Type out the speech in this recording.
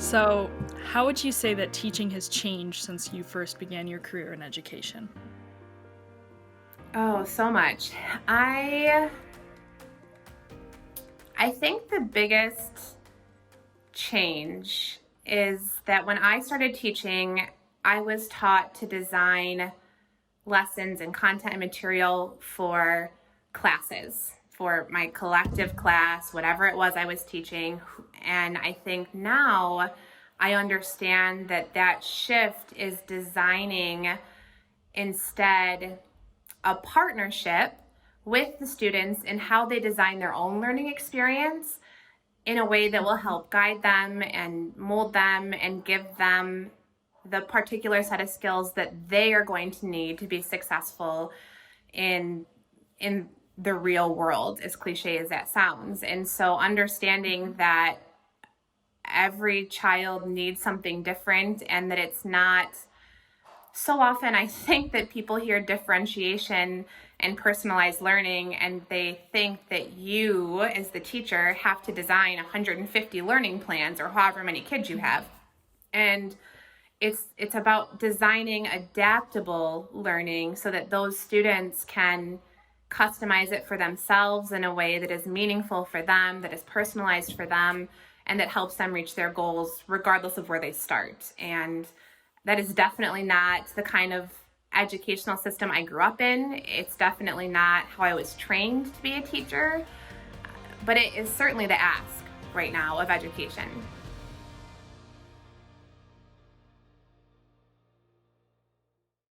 So, how would you say that teaching has changed since you first began your career in education? Oh, so much. I I think the biggest change is that when I started teaching, I was taught to design lessons and content and material for classes, for my collective class, whatever it was I was teaching. And I think now I understand that that shift is designing instead a partnership with the students in how they design their own learning experience in a way that will help guide them and mold them and give them the particular set of skills that they are going to need to be successful in in the real world, as cliche as that sounds. And so understanding that every child needs something different and that it's not so often I think that people hear differentiation and personalized learning and they think that you as the teacher have to design 150 learning plans or however many kids you have. And it's about designing adaptable learning so that those students can customize it for themselves in a way that is meaningful for them, that is personalized for them, and that helps them reach their goals regardless of where they start. And that is definitely not the kind of educational system I grew up in. It's definitely not how I was trained to be a teacher, but it is certainly the ask right now of education.